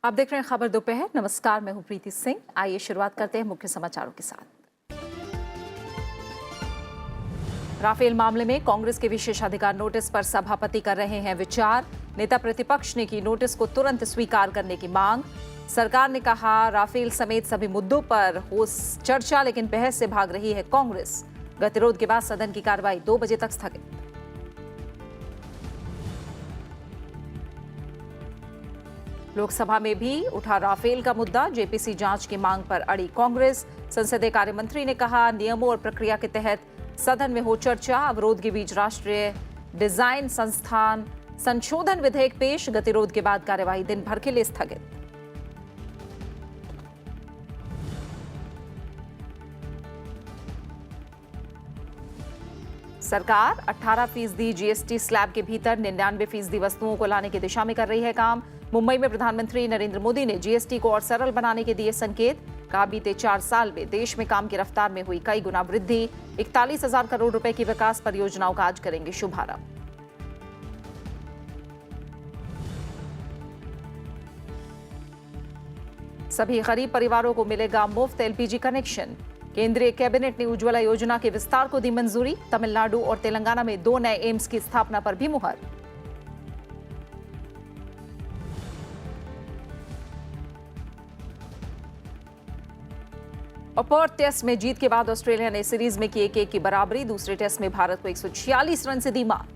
आप देख रहे हैं खबर दोपहर। नमस्कार, मैं हूं प्रीति सिंह। आइए शुरुआत करते हैं मुख्य समाचारों के साथ। राफेल मामले में कांग्रेस के विशेषाधिकार नोटिस पर सभापति कर रहे हैं विचार। नेता प्रतिपक्ष ने की नोटिस को तुरंत स्वीकार करने की मांग। सरकार ने कहा राफेल समेत सभी मुद्दों पर हो चर्चा, लेकिन बहस से भाग रही है कांग्रेस। गतिरोध के बाद सदन की कार्रवाई 2 बजे तक स्थगित। लोकसभा में भी उठा राफेल का मुद्दा। जेपीसी जांच की मांग पर अड़ी कांग्रेस। संसदीय कार्य मंत्री ने कहा नियमों और प्रक्रिया के तहत सदन में हो चर्चा। अवरोध के बीच राष्ट्रीय डिजाइन संस्थान संशोधन विधेयक पेश। गतिरोध के बाद कार्यवाही दिन भर के लिए स्थगित। सरकार 18% जीएसटी स्लैब के भीतर 99% वस्तुओं को लाने की दिशा में कर रही है काम। मुंबई में प्रधानमंत्री नरेंद्र मोदी ने जीएसटी को और सरल बनाने के दिए संकेत। कहा बीते 4 साल में देश में काम की रफ्तार में हुई कई गुना वृद्धि। 41,000 करोड़ रुपए की विकास परियोजनाओं का आज करेंगे शुभारंभ। सभी गरीब परिवारों को मिलेगा मुफ्त एलपीजी कनेक्शन। केंद्रीय कैबिनेट ने उज्ज्वला योजना के विस्तार को दी मंजूरी। तमिलनाडु और तेलंगाना में 2 नए एम्स की स्थापना पर भी मुहर। और पर्थ टेस्ट में जीत के बाद ऑस्ट्रेलिया ने सीरीज में की 1-1 की बराबरी। दूसरे टेस्ट में भारत को 146 रन से दी मात।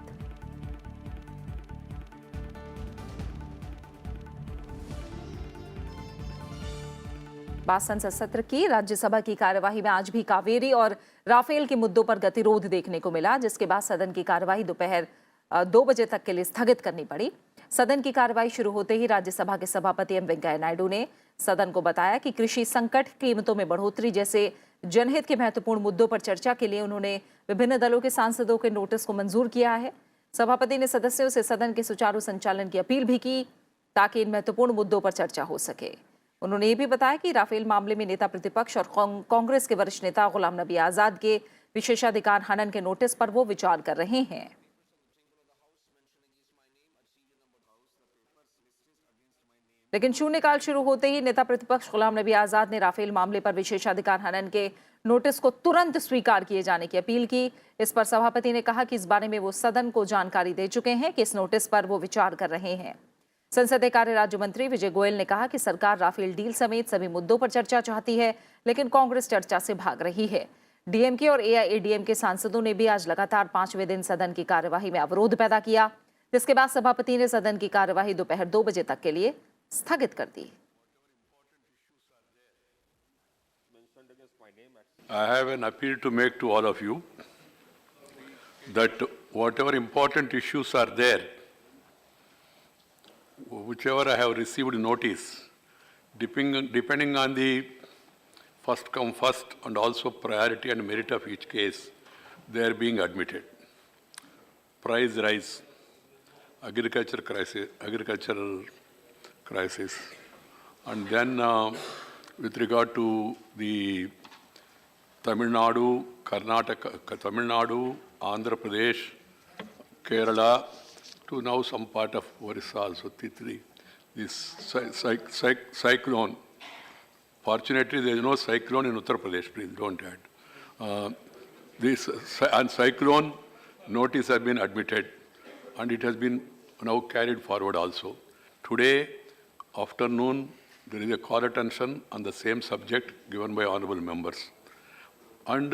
बात संसद सत्र की। राज्यसभा की कार्यवाही में आज भी कावेरी और राफेल के मुद्दों पर गतिरोध देखने को मिला, जिसके बाद सदन की कार्यवाही दोपहर 2 बजे तक के लिए स्थगित करनी पड़ी। सदन की कार्यवाही शुरू होते ही राज्यसभा के सभापति एम वेंकैया नायडू ने सदन को बताया कि कृषि संकट, कीमतों में बढ़ोतरी जैसे जनहित के महत्वपूर्ण मुद्दों पर चर्चा के लिए उन्होंने विभिन्न दलों के सांसदों के नोटिस को मंजूर किया है। सभापति ने सदस्यों से सदन के सुचारू संचालन की अपील भी की ताकि इन महत्वपूर्ण मुद्दों पर चर्चा हो सके। उन्होंने ये भी बताया कि राफेल मामले में नेता प्रतिपक्ष और कांग्रेस के वरिष्ठ नेता गुलाम नबी आजाद के विशेषाधिकार हनन के नोटिस पर वो विचार कर रहे हैं। लेकिन शून्यकाल शुरू होते ही नेता प्रतिपक्ष गुलाम नबी आजाद ने राफेल मामले पर विशेषाधिकार हनन के नोटिस को तुरंत स्वीकार किए जाने की अपील की। इस पर सभापति ने कहा कि इस बारे में वो सदन को जानकारी दे चुके हैं कि इस नोटिस पर वो विचार कर रहे हैं। संसदीय कार्य राज्य मंत्री विजय गोयल ने कहा कि सरकार राफेल डील समेत सभी मुद्दों पर चर्चा चाहती है, लेकिन कांग्रेस चर्चा से भाग रही है। डीएमके और एआईएडीएमके सांसदों ने भी आज लगातार 5वें दिन सदन की कार्यवाही में अवरोध पैदा किया, जिसके बाद सभापति ने सदन की कार्यवाही दोपहर 2 बजे तक के लिए स्थगित कर दी। I have an appeal to make to all of you that whatever important issues are there, whichever I have received notice, depending on the first come first and also priority and merit of each case, they are being admitted. Price rise, agricultural crisis, and then with regard to the Tamil Nadu, Karnataka, Tamil Nadu, Andhra Pradesh, Kerala, to now some part of Orissa also, Titri. This cyclone. Fortunately, there is no cyclone in Uttar Pradesh, please don't add. This and cyclone notice has been admitted, and it has been now carried forward also. Today, afternoon, there is a call attention on the same subject given by honorable members. And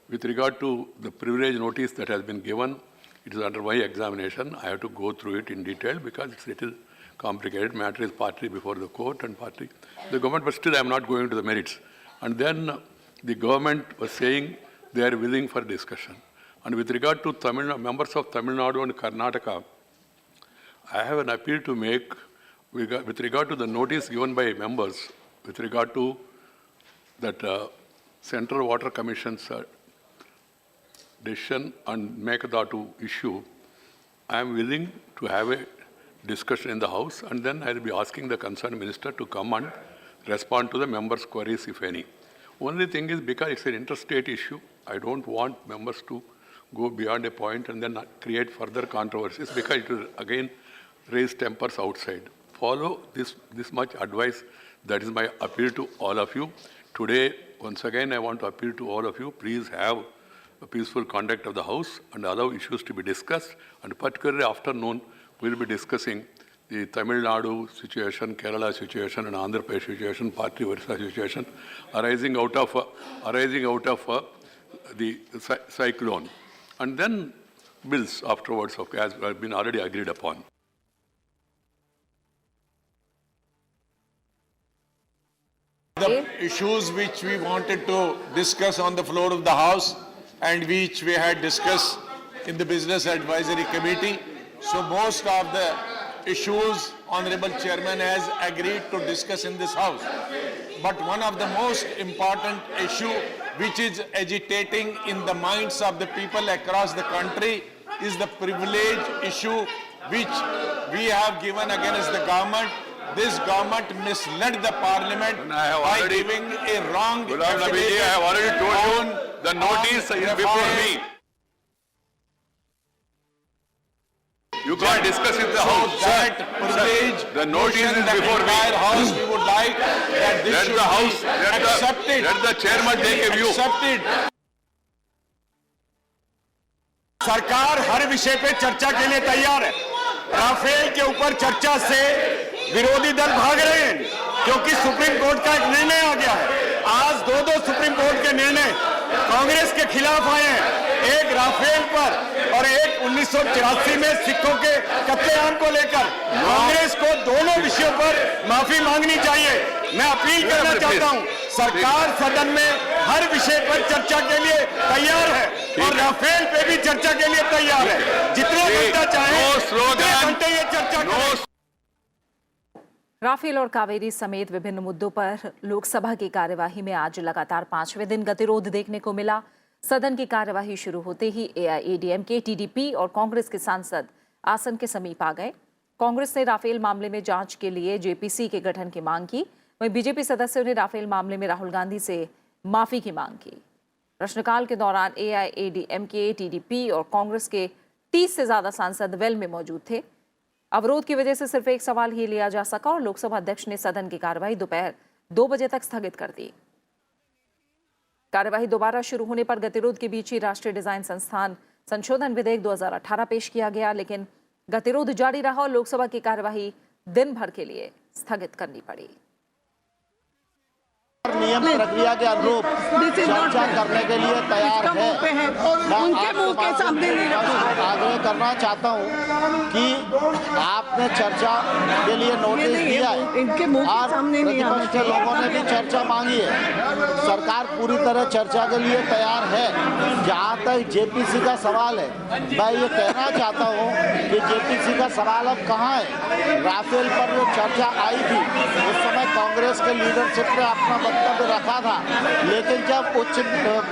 with regard to the privilege notice that has been given, it is under my examination. I have to go through it in detail because it's a little complicated. Matter is partly before the court and partly the government, but still I am not going to the merits. And then the government was saying they are willing for discussion. And with regard to members of Tamil Nadu and Karnataka, I have an appeal to make with regard to the notice given by members with regard to that Central Water Commission's decision and Mekadatu issue. I am willing to have a discussion in the House, and then I will be asking the concerned minister to come and respond to the members' queries, if any. Only thing is, because it's an interstate issue, I don't want members to go beyond a point and then create further controversies, because it will again raise tempers outside. follow this much advice. That is my appeal to all of you. Today, once again, I want to appeal to all of you. Please have a peaceful conduct of the House and allow issues to be discussed. And particularly afternoon, we'll be discussing the Tamil Nadu situation, Kerala situation, and Andhra Pradesh situation, party versus situation, arising out of the cyclone, and then bills afterwards, as have been already agreed upon. The issues which we wanted to discuss on the floor of the House and which we had discussed in the Business Advisory Committee. So most of the issues Honorable Chairman has agreed to discuss in this House. But one of the most important issue which is agitating in the minds of the people across the country is the privilege issue which we have given against the government. This government misled the parliament by giving a wrong Ghulam Nabi ji, I have already told you the notice is before me. You can't discuss in the House. That privilege, the notice is before me. House, we would like that this Let should the House, be accepted. let the chairman take a view. Accepted. सरकार हर विषय पे चर्चा के लिए तैयार है। Rafale के ऊपर चर्चा से विरोधी दल भाग रहे हैं क्योंकि सुप्रीम कोर्ट का एक निर्णय आ गया है। आज दो सुप्रीम कोर्ट के निर्णय कांग्रेस के खिलाफ आए हैं, एक राफेल पर और एक 1984 में सिखों के कत्लेआम को लेकर। कांग्रेस को दोनों विषयों पर माफी मांगनी चाहिए। मैं अपील करना चाहता हूं, सरकार सदन में हर विषय पर चर्चा के लिए तैयार है और राफेल पे भी चर्चा के लिए तैयार है। जितने घंटा चाहे उतने घंटे ये चर्चा करें। राफेल और कावेरी समेत विभिन्न मुद्दों पर लोकसभा की कार्यवाही में आज लगातार 5वें दिन गतिरोध देखने को मिला। सदन की कार्यवाही शुरू होते ही एआईएडीएमके, टीडीपी और कांग्रेस के सांसद आसन के समीप आ गए। कांग्रेस ने राफेल मामले में जांच के लिए जेपीसी के गठन की मांग की। वहीं बीजेपी सदस्यों ने राफेल मामले में राहुल गांधी से माफी की मांग की। प्रश्नकाल के दौरान एआईएडीएमके, टीडीपी और कांग्रेस के 30 से ज्यादा सांसद वेल में मौजूद थे। अवरोध की वजह से सिर्फ एक सवाल ही लिया जा सका और लोकसभा अध्यक्ष ने सदन की कार्यवाही दोपहर 2 बजे तक स्थगित कर दी। कार्यवाही दोबारा शुरू होने पर गतिरोध के बीच ही राष्ट्रीय डिजाइन संस्थान संशोधन विधेयक 2018 पेश किया गया, लेकिन गतिरोध जारी रहा और लोकसभा की कार्यवाही दिन भर के लिए स्थगित करनी पड़ी। नियम प्रक्रिया के अनुरूप चर्चा करने के लिए तैयार है। उनके मुंह के सामने नहीं रखा। आग्रह करना चाहता हूं कि आपने चर्चा के लिए नोटिस दिया है इनके मुंह के और सामने नहीं आना प्रतिपक्ष के लोगों ने भी चर्चा मांगी है। सरकार पूरी तरह चर्चा के लिए तैयार है। जहां तक जेपीसी का सवाल है, मैं ये कहना चाहता हूं कि जेपीसी का सवाल अब कहाँ है। राफेल पर जो चर्चा आई थी उस समय कांग्रेस के लीडरशिप ने अपना वक्तव्य रखा था, लेकिन जब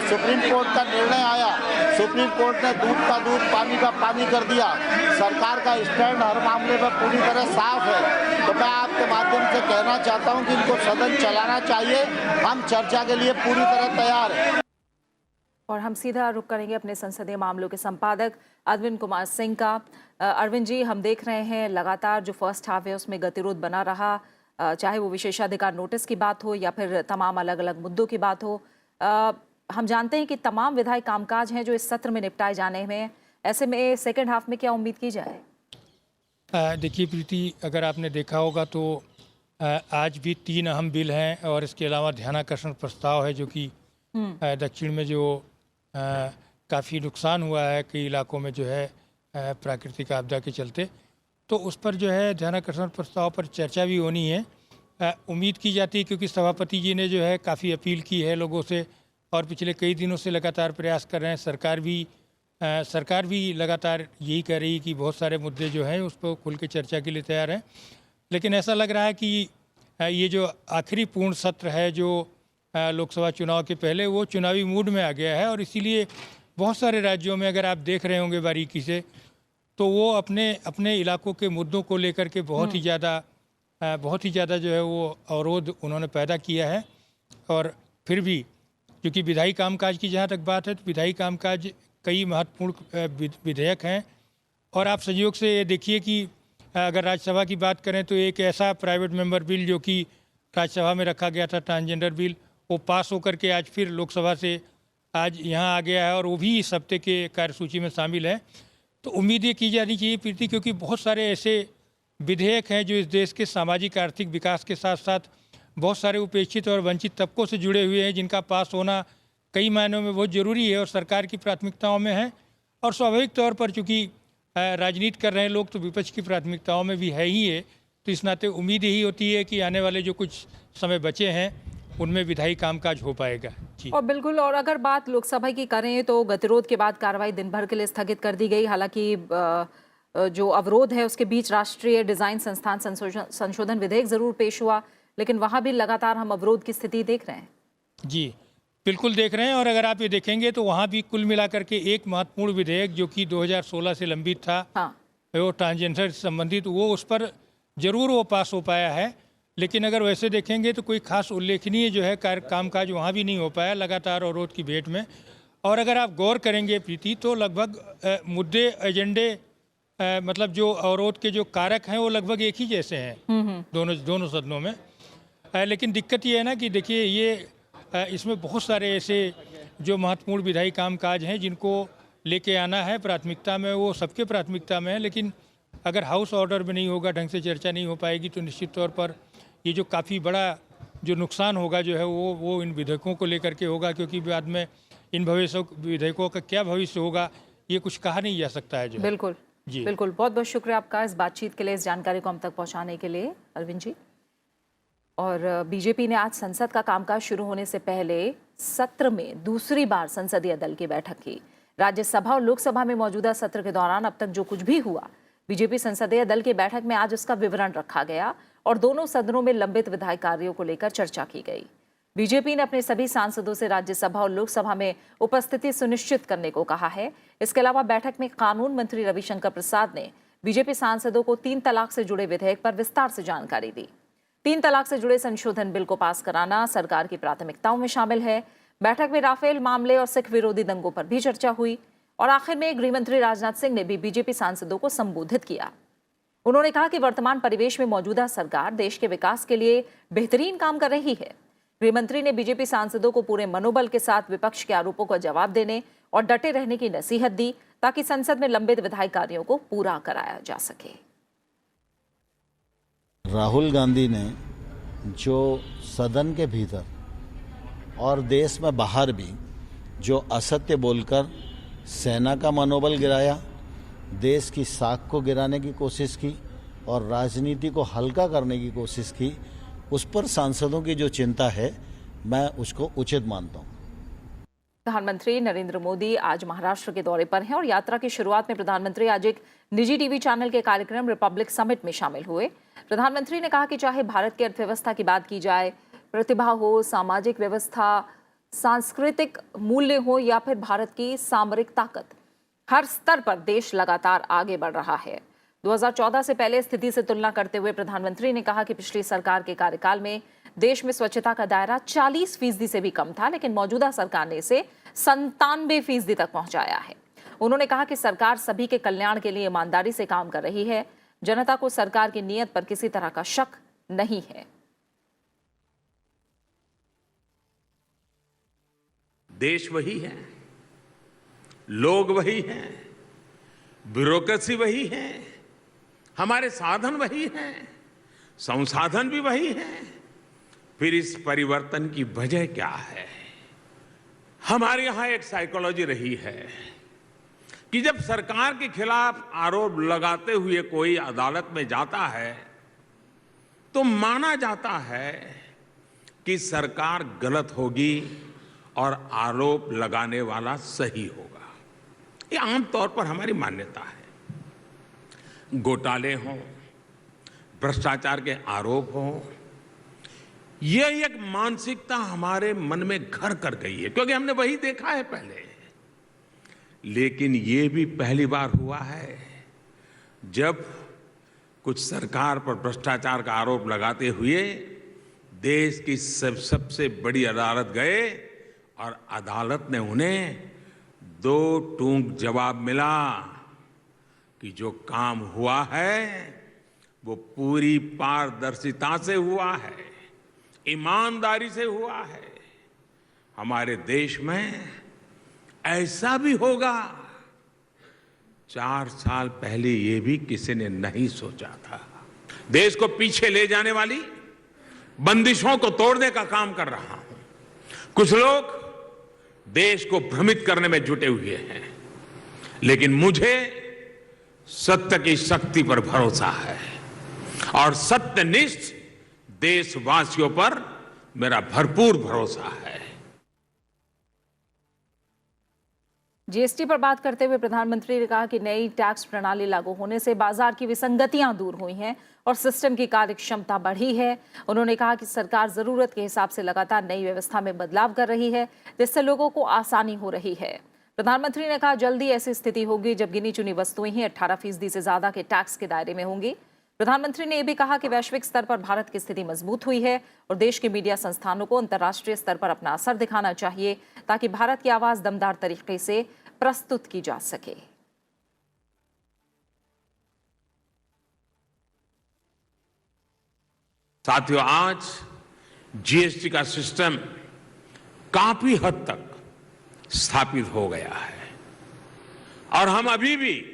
सुप्रीम कोर्ट का निर्णय आया, सुप्रीम कोर्ट ने दूध का दूध पानी का पानी कर दिया। सरकार का स्टैंड हर मामले में पूरी तरह साफ है। तो मैं आपके माध्यम से कहना चाहता हूं कि इनको सदन चलाना चाहिए। हम चर्चा के लिए पूरी तरह तैयार हैं। और हम सीधा रुख करेंगे अपने संसदीय मामलों के संपादक अरविंद कुमार सिंह का। अरविंद जी, हम देख रहे हैं लगातार जो फर्स्ट हाफ है उसमें गतिरोध बना रहा, चाहे वो विशेषाधिकार नोटिस की बात हो या फिर तमाम अलग अलग मुद्दों की बात हो। हम जानते हैं कि तमाम विधायी कामकाज हैं जो इस सत्र में निपटाए जाने में, ऐसे में सेकेंड हाफ में क्या उम्मीद की जाए? देखिए प्रीति, अगर आपने देखा होगा तो आज भी 3 अहम बिल हैं और इसके अलावा ध्यानाकर्षण प्रस्ताव है जो कि दक्षिण में जो काफ़ी नुकसान हुआ है कई इलाकों में जो है प्राकृतिक आपदा के चलते, तो उस पर जो है ध्यानाकर्षण प्रस्ताव पर चर्चा भी होनी है। उम्मीद की जाती है क्योंकि सभापति जी ने जो है काफ़ी अपील की है लोगों से और पिछले कई दिनों से लगातार प्रयास कर रहे हैं। सरकार भी लगातार यही कह रही है कि बहुत सारे मुद्दे जो हैं उस पर खुल के चर्चा के लिए तैयार हैं। लेकिन ऐसा लग रहा है कि ये जो आखिरी पूर्ण सत्र है जो लोकसभा चुनाव के पहले, वो चुनावी मूड में आ गया है और इसीलिए बहुत सारे राज्यों में अगर आप देख रहे होंगे बारीकी से तो वो अपने इलाकों के मुद्दों को लेकर के बहुत ही ज़्यादा जो है वो अवरोध उन्होंने पैदा किया है। और फिर भी क्योंकि विधायी कामकाज की जहाँ तक बात है तो विधायी कामकाज कई महत्वपूर्ण विधेयक हैं और आप संयोग से ये देखिए कि अगर राज्यसभा की बात करें तो एक ऐसा प्राइवेट मेंबर बिल जो कि राज्यसभा में रखा गया था, ट्रांसजेंडर बिल, वो पास होकर के आज फिर लोकसभा से आज यहाँ आ गया है और वो भी इस हफ्ते के कार्यसूची में शामिल है। तो उम्मीद ये की जानी चाहिए प्रीति, क्योंकि बहुत सारे ऐसे विधेयक हैं जो इस देश के सामाजिक आर्थिक विकास के साथ साथ बहुत सारे उपेक्षित और वंचित तबकों से जुड़े हुए हैं, जिनका पास होना कई मायनों में बहुत ज़रूरी है और सरकार की प्राथमिकताओं में है। और स्वाभाविक तौर पर चूँकि राजनीति कर रहे लोग तो विपक्ष की प्राथमिकताओं में भी है ही है, तो इस नाते उम्मीद यही होती है कि आने वाले जो कुछ समय बचे हैं उनमें विधायी कामकाज हो पाएगा। जी और बिल्कुल, और अगर बात लोकसभा की करें तो गतिरोध के बाद कार्रवाई दिन भर के लिए स्थगित कर दी गई। हालांकि जो अवरोध है उसके बीच राष्ट्रीय डिजाइन संस्थान संशोधन विधेयक जरूर पेश हुआ, लेकिन वहां भी लगातार हम अवरोध की स्थिति देख रहे हैं। जी बिल्कुल देख रहे हैं। और अगर आप ये देखेंगे तो वहाँ भी कुल मिलाकर के एक महत्वपूर्ण विधेयक जो कि 2016 से लंबित था, वो ट्रांसजेंडर से संबंधित, वो उस पर जरूर वो पास हो पाया है, लेकिन अगर वैसे देखेंगे तो कोई खास उल्लेखनीय जो है कामकाज वहाँ भी नहीं हो पाया, लगातार अवरोध की भेंट में। और अगर आप गौर करेंगे प्रीति तो लगभग मुद्दे एजेंडे मतलब जो अवरोध के जो कारक हैं वो लगभग एक ही जैसे हैं दोनों सदनों में। लेकिन दिक्कत ये है ना कि देखिए ये इसमें बहुत सारे ऐसे जो महत्वपूर्ण विधायी कामकाज हैं जिनको लेके आना है प्राथमिकता में, वो सबके प्राथमिकता में है, लेकिन अगर हाउस ऑर्डर में नहीं होगा, ढंग से चर्चा नहीं हो पाएगी, तो निश्चित तौर पर ये जो काफ़ी बड़ा जो नुकसान होगा जो है वो इन विधेयकों को लेकर के होगा, क्योंकि बाद में इन विधेयकों का क्या भविष्य होगा ये कुछ कहा नहीं जा सकता है। जो बिल्कुल जी बिल्कुल, बहुत बहुत शुक्रिया आपका इस बातचीत के लिए, इस जानकारी को हम तक पहुँचाने के लिए अरविंद जी। और बीजेपी ने आज संसद का कामकाज शुरू होने से पहले सत्र में दूसरी बार संसदीय दल की बैठक की। राज्यसभा और लोकसभा में मौजूदा सत्र के दौरान अब तक जो कुछ भी हुआ, बीजेपी संसदीय दल की बैठक में आज उसका विवरण रखा गया और दोनों सदनों में लंबित विधायी कार्यों को लेकर चर्चा की गई। बीजेपी ने अपने सभी सांसदों से राज्यसभा और लोकसभा में उपस्थिति सुनिश्चित करने को कहा है। इसके अलावा बैठक में कानून मंत्री रविशंकर प्रसाद ने बीजेपी सांसदों को 3 तलाक से जुड़े विधेयक पर विस्तार से जानकारी दी। 3 तलाक से जुड़े संशोधन बिल को पास कराना सरकार की प्राथमिकताओं में शामिल है। बैठक में राफेल मामले और सिख विरोधी दंगों पर भी चर्चा हुई और आखिर में गृह मंत्री राजनाथ सिंह ने भी बीजेपी सांसदों को संबोधित किया। उन्होंने कहा कि वर्तमान परिवेश में मौजूदा सरकार देश के विकास के लिए बेहतरीन काम कर रही है। गृह मंत्री ने बीजेपी सांसदों को पूरे मनोबल के साथ विपक्ष के आरोपों का जवाब देने और डटे रहने की नसीहत दी ताकि संसद में लंबित विधायी कार्यों को पूरा कराया जा सके। राहुल गांधी ने जो सदन के भीतर और देश में बाहर भी जो असत्य बोलकर सेना का मनोबल गिराया, देश की साख को गिराने की कोशिश की और राजनीति को हल्का करने की कोशिश की, उस पर सांसदों की जो चिंता है मैं उसको उचित मानता हूँ। प्रधानमंत्री नरेंद्र मोदी आज महाराष्ट्र के दौरे पर हैं और यात्रा की शुरुआत में प्रधानमंत्री आज एक निजी टीवी चैनल के कार्यक्रम रिपब्लिक समिट में शामिल हुए। प्रधानमंत्री ने कहा कि चाहे भारत की अर्थव्यवस्था की बात की जाए, प्रतिभा हो, सामाजिक व्यवस्था, सांस्कृतिक मूल्य हो या फिर भारत की सामरिक ताकत, हर स्तर पर देश लगातार आगे बढ़ रहा है। 2014 से पहले स्थिति से तुलना करते हुए प्रधानमंत्री ने कहा कि पिछली सरकार के कार्यकाल में देश में स्वच्छता का दायरा 40% से भी कम था, लेकिन मौजूदा सरकार ने इसे 97% तक पहुंचाया है। उन्होंने कहा कि सरकार सभी के कल्याण के लिए ईमानदारी से काम कर रही है। जनता को सरकार की नीयत पर किसी तरह का शक नहीं है। देश वही है, लोग वही हैं, ब्यूरोक्रेसी वही है, हमारे साधन वही हैं, संसाधन भी वही हैं। फिर इस परिवर्तन की वजह क्या है? हमारे यहां एक साइकोलॉजी रही है कि जब सरकार के खिलाफ आरोप लगाते हुए कोई अदालत में जाता है तो माना जाता है कि सरकार गलत होगी और आरोप लगाने वाला सही होगा। ये आमतौर पर हमारी मान्यता है। घोटाले हों, भ्रष्टाचार के आरोप हों, यह एक मानसिकता हमारे मन में घर कर गई है, क्योंकि हमने वही देखा है पहले। लेकिन ये भी पहली बार हुआ है जब कुछ सरकार पर भ्रष्टाचार का आरोप लगाते हुए देश की सबसे बड़ी अदालत गए और अदालत ने उन्हें 2 टूक जवाब मिला कि जो काम हुआ है वो पूरी पारदर्शिता से हुआ है, ईमानदारी से हुआ है। हमारे देश में ऐसा भी होगा, 4 साल पहले ये भी किसी ने नहीं सोचा था। देश को पीछे ले जाने वाली बंदिशों को तोड़ने का काम कर रहा हूं। कुछ लोग देश को भ्रमित करने में जुटे हुए हैं, लेकिन मुझे सत्य की शक्ति पर भरोसा है और सत्यनिष्ठ देशवासियों पर मेरा भरपूर भरोसा है। जीएसटी पर बात करते हुए प्रधानमंत्री ने कहा कि नई टैक्स प्रणाली लागू होने से बाजार की विसंगतियां दूर हुई हैं और सिस्टम की कार्यक्षमता बढ़ी है। उन्होंने कहा कि सरकार जरूरत के हिसाब से लगातार नई व्यवस्था में बदलाव कर रही है, जिससे लोगों को आसानी हो रही है। प्रधानमंत्री ने कहा जल्दी ऐसी स्थिति होगी जब गिनी चुनी वस्तुएं ही 18% से ज्यादा के टैक्स के दायरे में होंगी। प्रधानमंत्री ने यह भी कहा कि वैश्विक स्तर पर भारत की स्थिति मजबूत हुई है और देश के मीडिया संस्थानों को अंतर्राष्ट्रीय स्तर पर अपना असर दिखाना चाहिए ताकि भारत की आवाज दमदार तरीके से प्रस्तुत की जा सके। साथियों, आज जीएसटी का सिस्टम काफी हद तक स्थापित हो गया है और हम अभी भी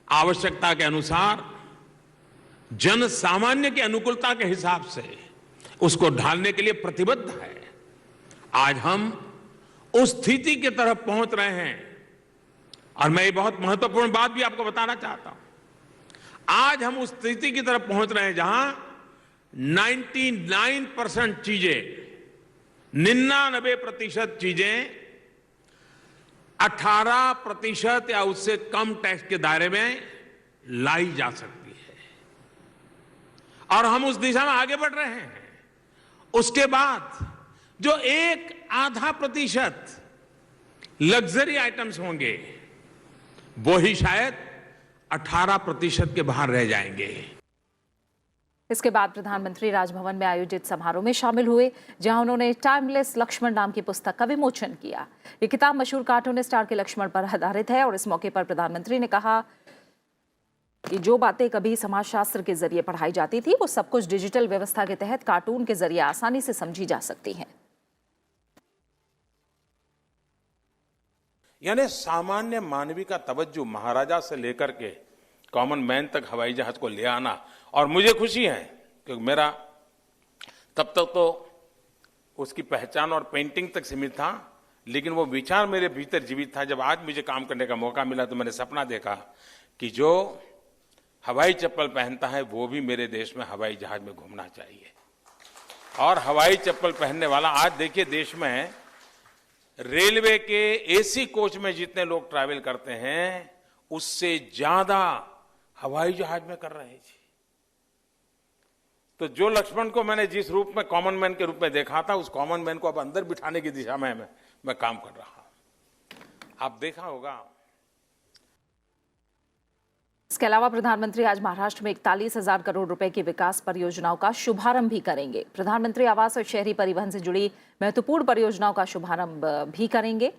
आवश्यकता के अनुसार जन सामान्य की अनुकूलता के हिसाब से उसको ढालने के लिए प्रतिबद्ध है। आज हम उस स्थिति की तरफ पहुंच रहे हैं और मैं ये बहुत महत्वपूर्ण बात भी आपको बताना चाहता हूं। आज हम उस स्थिति की तरफ पहुंच रहे हैं जहां 99% चीजें, 99% चीजें 18% या उससे कम टैक्स के दायरे में लाई जा सकती है और हम उस दिशा में आगे बढ़ रहे हैं। उसके बाद जो 1-आधा% लग्जरी आइटम्स होंगे वो ही शायद 18% के बाहर रह जाएंगे। इसके बाद प्रधानमंत्री राजभवन में आयोजित समारोह में शामिल हुए, जहां उन्होंने टाइमलेस लक्ष्मण नाम की पुस्तक का विमोचन किया। ये किताब मशहूर कार्टून स्टार के लक्ष्मण पर आधारित है और इस मौके पर प्रधानमंत्री ने कहा कि जो बातें कभी समाजशास्त्र के जरिए पढ़ाई जाती थी वो सब कुछ डिजिटल व्यवस्था के तहत कार्टून के जरिए आसानी से समझी जा सकती हैं। यानी सामान्य मानवी का तवज्जो महाराजा से लेकर के कॉमन मैन तक हवाई जहाज को ले आना, और मुझे खुशी है क्योंकि मेरा तब तक तो उसकी पहचान और पेंटिंग तक सीमित था, लेकिन वो विचार मेरे भीतर जीवित था। जब आज मुझे काम करने का मौका मिला तो मैंने सपना देखा कि जो हवाई चप्पल पहनता है वो भी मेरे देश में हवाई जहाज में घूमना चाहिए। और हवाई चप्पल पहनने वाला, आज देखिए देश में रेलवे के एसी कोच में जितने लोग ट्रैवल करते हैं उससे ज्यादा हवाई जहाज में कर रहे हैं। तो जो लक्ष्मण को मैंने जिस रूप में कॉमन मैन के रूप में देखा था, उस कॉमन मैन को अब अंदर बिठाने की दिशा में मैं काम कर रहा हूं। आप देखा होगा। इसके अलावा प्रधानमंत्री आज महाराष्ट्र में 41,000 करोड़ रुपए की विकास परियोजनाओं का शुभारंभ भी करेंगे। प्रधानमंत्री आवास और शहरी परिवहन से जुड़ी महत्वपूर्ण परियोजनाओं का शुभारंभ भी करेंगे।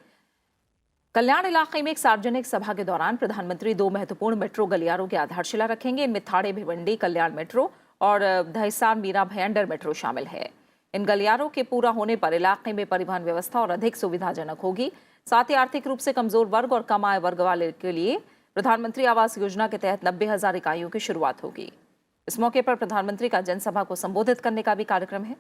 कल्याण इलाके में एक सार्वजनिक सभा के दौरान प्रधानमंत्री 2 महत्वपूर्ण मेट्रो गलियारों की आधारशिला रखेंगे। इनमें थाड़े भिवंडी कल्याण मेट्रो और दहिसार मीरा भयंडर मेट्रो शामिल है। इन गलियारों के पूरा होने पर इलाके में परिवहन व्यवस्था और अधिक सुविधाजनक होगी। साथ ही आर्थिक रूप से कमजोर वर्ग और कम आय वर्ग वाले के लिए प्रधानमंत्री आवास योजना के तहत 90,000 इकाइयों की शुरुआत होगी। इस मौके पर प्रधानमंत्री का जनसभा को संबोधित करने का भी कार्यक्रम है।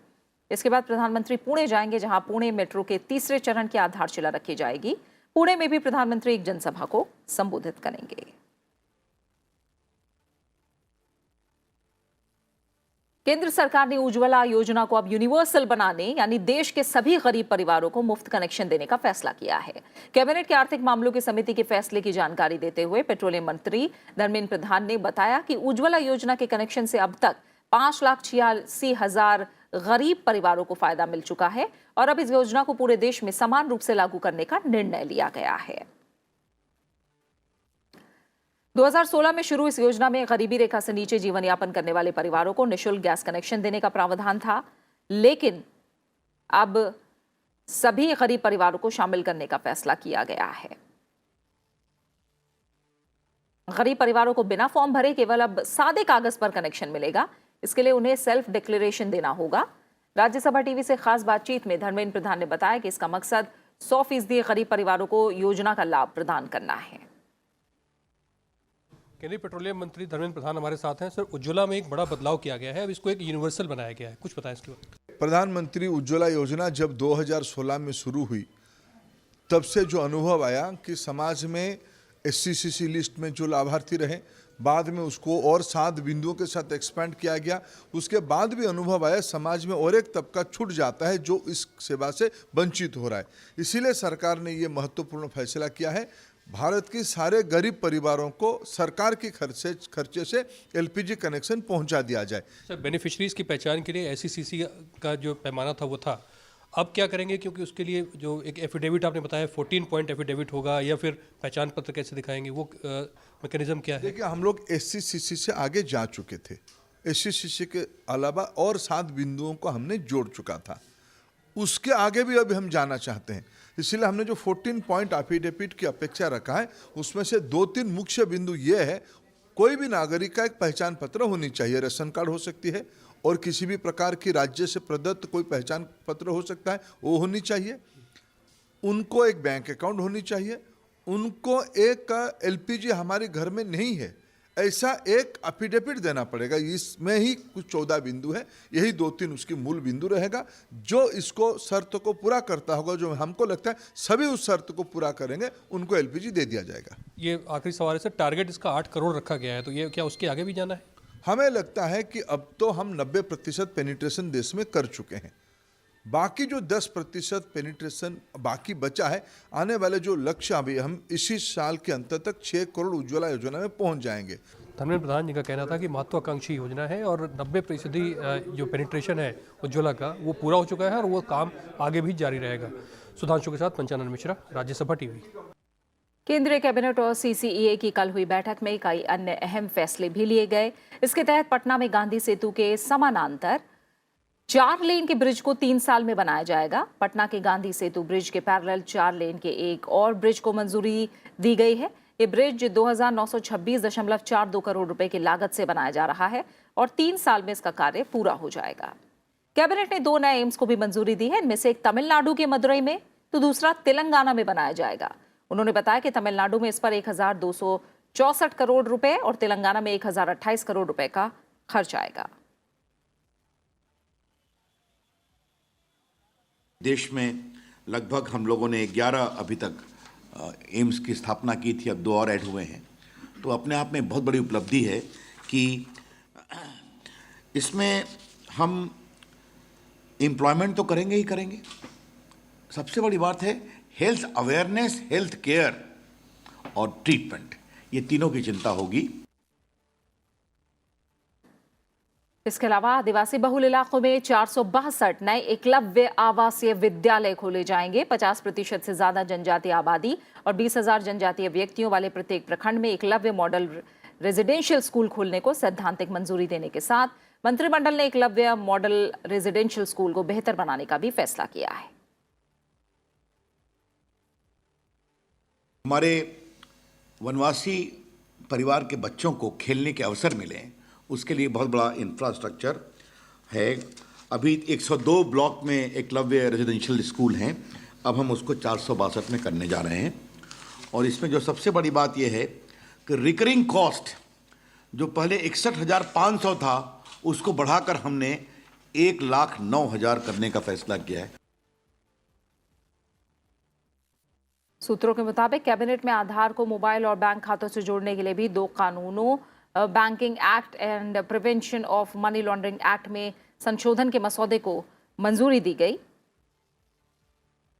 इसके बाद प्रधानमंत्री पुणे जाएंगे, जहां पुणे मेट्रो के तीसरे चरण की आधारशिला रखी जाएगी। पुणे में भी प्रधानमंत्री एक जनसभा को संबोधित करेंगे। केंद्र सरकार ने उज्ज्वला योजना को अब यूनिवर्सल बनाने यानी देश के सभी गरीब परिवारों को मुफ्त कनेक्शन देने का फैसला किया है। कैबिनेट के आर्थिक मामलों की समिति के फैसले की जानकारी देते हुए पेट्रोलियम मंत्री धर्मेंद्र प्रधान ने बताया कि उज्ज्वला योजना के कनेक्शन से अब तक 5,86,000 गरीब परिवारों को फायदा मिल चुका है और अब इस योजना को पूरे देश में समान रूप से लागू करने का निर्णय लिया गया है। 2016 में शुरू इस योजना में गरीबी रेखा से नीचे जीवन यापन करने वाले परिवारों को निःशुल्क गैस कनेक्शन देने का प्रावधान था, लेकिन अब सभी गरीब परिवारों को शामिल करने का फैसला किया गया है। गरीब परिवारों को बिना फॉर्म भरे केवल अब सादे कागज पर कनेक्शन मिलेगा। इसके लिए उन्हें सेल्फ डिक्लेरेशन देना होगा। राज्यसभा टीवी से खास बातचीत में धर्मेंद्र प्रधान ने बताया कि इसका मकसद 100% गरीब परिवारों को योजना का लाभ प्रदान करना है। केंद्रीय पेट्रोलियम मंत्री धर्मेंद्र प्रधान हमारे साथ हैं। सर, उज्ज्वला में एक बड़ा बदलाव किया गया है, अब इसको एक यूनिवर्सल बनाया गया है, कुछ बताएं इसके बारे में। प्रधानमंत्री उज्ज्वला योजना जब 2016 में शुरू हुई तब से जो अनुभव आया कि समाज में SC/CC लिस्ट में जो लाभार्थी रहे, बाद में उसको और 7 बिंदुओं के साथ एक्सपेंड किया गया। उसके बाद भी अनुभव आया समाज में और एक तबका छूट जाता है जो इस सेवा से वंचित हो रहा है। इसीलिए सरकार ने ये महत्वपूर्ण फैसला किया है, भारत के सारे गरीब परिवारों को सरकार के खर्चे से LPG कनेक्शन पहुंचा दिया जाए। सर, बेनिफिशरीज की पहचान के लिए SC/CC का जो पैमाना था वो था, अब क्या करेंगे? क्योंकि उसके लिए जो एक एफिडेविट आपने बताया 14 पॉइंट एफिडेविट होगा या फिर पहचान पत्र कैसे दिखाएंगे, वो मैकेनिज्म क्या है? देखिए, हम लोग SC/CC से आगे जा चुके थे। SC/CC के अलावा और 7 बिंदुओं को हमने जोड़ चुका था, उसके आगे भी अभी हम जाना चाहते हैं। इसलिए हमने जो 14 पॉइंट एफिडेविट की अपेक्षा रखा है, उसमें से 2-3 मुख्य बिंदु ये है, कोई भी नागरिक का एक पहचान पत्र होनी चाहिए, राशन कार्ड हो सकती है और किसी भी प्रकार की राज्य से प्रदत्त कोई पहचान पत्र हो सकता है, वो होनी चाहिए। उनको एक बैंक अकाउंट होनी चाहिए, उनको एक LPG हमारे घर में नहीं है ऐसा एक एफिडेविट देना पड़ेगा। इसमें ही कुछ 14 बिंदु है, यही 2-3 उसकी मूल बिंदु रहेगा। जो इसको शर्त को पूरा करता होगा, जो हमको लगता है सभी उस शर्त को पूरा करेंगे, उनको LPG दे दिया जाएगा। ये आखिरी सवाल है सर, टारगेट इसका 8 करोड़ रखा गया है, तो ये क्या उसके आगे भी जाना है? हमें लगता है कि अब तो हम 90% पेनिट्रेशन देश में कर चुके हैं, बाकी जो 10% पेनिट्रेशन बाकी बचा है, आने वाले जो लक्ष्य अभी हम इसी साल के अंत तक 6 करोड़ उज्ज्वला योजना में पहुंच जाएंगे। धर्मेंद्र प्रधान जी का कहना था कि महत्वाकांक्षी योजना है और 90% जो पेनिट्रेशन है उज्ज्वला का वो पूरा हो चुका है और वो काम आगे भी जारी रहेगा। सुधांशु के साथ पंचानन मिश्रा, राज्यसभा टीवी। केंद्रीय कैबिनेट और CCEA की कल हुई बैठक में कई अन्य अहम फैसले भी लिए गए। इसके तहत पटना में गांधी सेतु के समानांतर 4 लेन के ब्रिज को 3 साल में बनाया जाएगा। पटना के गांधी सेतु ब्रिज के पैरेलल 4 लेन के एक और ब्रिज को मंजूरी दी गई है। ये ब्रिज 2926.42 करोड़ रुपए की लागत से बनाया जा रहा है और 3 साल में इसका कार्य पूरा हो जाएगा। कैबिनेट ने 2 नए एम्स को भी मंजूरी दी है। इनमें से एक तमिलनाडु के मदुरई में तो दूसरा तेलंगाना में बनाया जाएगा। उन्होंने बताया कि तमिलनाडु में इस पर 1264 करोड़ रुपए और तेलंगाना में 1028 करोड़ रुपए का खर्च आएगा। देश में लगभग हम लोगों ने 11 अभी तक एम्स की स्थापना की थी, अब 2 और ऐड हुए हैं, तो अपने आप में बहुत बड़ी उपलब्धि है कि इसमें हम एम्प्लॉयमेंट तो करेंगे ही करेंगे, सबसे बड़ी बात है हेल्थ अवेयरनेस, हेल्थ केयर और ट्रीटमेंट, ये तीनों की चिंता होगी। इसके अलावा आदिवासी बहुल इलाकों में 462 नए एकलव्य आवासीय विद्यालय खोले जाएंगे। 50% से ज्यादा जनजातीय आबादी और 20,000 जनजातीय व्यक्तियों वाले प्रत्येक प्रखंड में एकलव्य मॉडल रेजिडेंशियल स्कूल खोलने को सैद्धांतिक मंजूरी देने के साथ मंत्रिमंडल ने एकलव्य मॉडल रेजिडेंशियल स्कूल को बेहतर बनाने का भी फैसला किया है। हमारे वनवासी परिवार के बच्चों को खेलने के अवसर मिले, उसके लिए बहुत बड़ा इंफ्रास्ट्रक्चर है। अभी 102 ब्लॉक में एकलव्य रेजिडेंशियल स्कूल हैं, अब हम उसको 462 में करने जा रहे हैं। और इसमें जो सबसे बड़ी बात यह है कि रिकरिंग कॉस्ट जो पहले 61,500 था, उसको बढ़ाकर हमने 1,09,000 करने का फैसला किया है। सूत्रों के मुताबिक कैबिनेट में आधार को मोबाइल और बैंक खातों से जोड़ने के लिए भी 2 कानूनों, banking act and prevention of money laundering act में संशोधन के मसौदे को मंजूरी दी गई।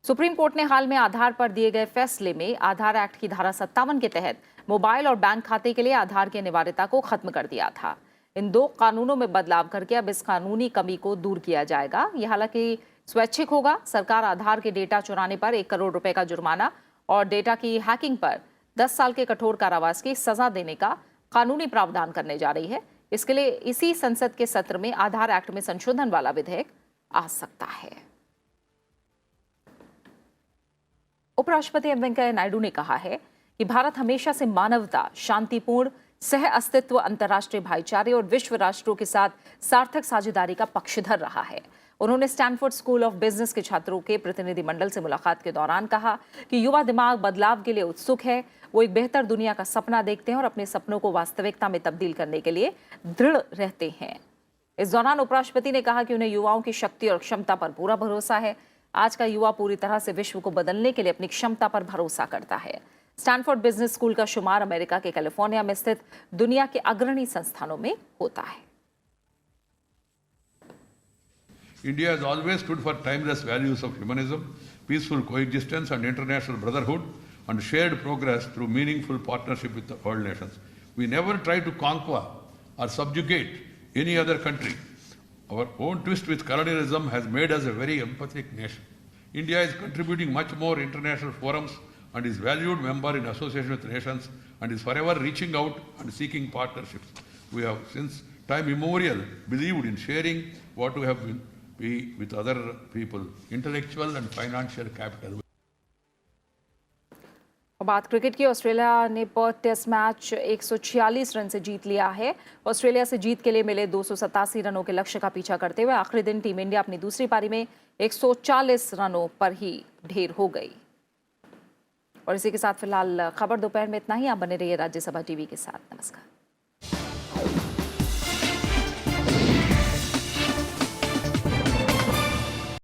सुप्रीम कोर्ट ने हाल में आधार पर दिए गए फैसले में आधार एक्ट की धारा 57 के तहत मोबाइल और बैंक खाते के लिए आधार की अनिवार्यता को खत्म कर दिया था। इन 2 कानूनों में बदलाव करके अब इस कानूनी कमी को दूर किया जाएगा। यह हालांकि स्वैच्छिक होगा। सरकार आधार के डेटा चुराने पर 1 करोड़ रुपए का जुर्माना और डेटा की हैकिंग पर 10 साल के कठोर कारावास की सजा देने का कानूनी प्रावधान करने जा रही है। इसके लिए इसी संसद के सत्र में आधार एक्ट में संशोधन वाला विधेयक आ सकता है। उपराष्ट्रपति एम वेंकैया नायडू ने कहा है कि भारत हमेशा से मानवता, शांतिपूर्ण सह अस्तित्व, अंतर्राष्ट्रीय भाईचारे और विश्व राष्ट्रों के साथ सार्थक साझेदारी का पक्षधर रहा है। उन्होंने स्टैनफोर्ड स्कूल ऑफ बिजनेस के छात्रों के प्रतिनिधिमंडल से मुलाकात के दौरान कहा कि युवा दिमाग बदलाव के लिए उत्सुक है, वो एक बेहतर दुनिया का सपना देखते हैं और अपने सपनों को वास्तविकता में तब्दील करने के लिए दृढ़ रहते हैं। इस दौरान उपराष्ट्रपति ने कहा कि उन्हें युवाओं की शक्ति और क्षमता पर पूरा भरोसा है। आज का युवा पूरी तरह से विश्व को बदलने के लिए अपनी क्षमता पर भरोसा करता है। स्टैनफोर्ड बिजनेस स्कूल का शुमार अमेरिका के कैलिफोर्निया में स्थित दुनिया के अग्रणी संस्थानों में होता है। India has always stood for timeless values of humanism, peaceful coexistence and international brotherhood, and shared progress through meaningful partnership with the world nations. We never try to conquer or subjugate any other country. Our own twist with colonialism has made us a very empathetic nation. India is contributing much more international forums and is valued member in association with nations and is forever reaching out and seeking partnerships. We have since time immemorial believed in sharing what we have been with other people, intellectual and financial capital. बात cricket की। Australia ने Perth test match 146 run से जीत लिया है। Australia से जीत के लिए मिले 287 रनों के लक्ष्य का पीछा करते हुए आखिरी दिन टीम इंडिया अपनी दूसरी पारी में 140 रनों पर ही ढेर हो गई। और इसी के साथ फिलहाल खबर दोपहर में इतना ही। आप बने रहिए राज्यसभा टीवी के साथ। नमस्कार।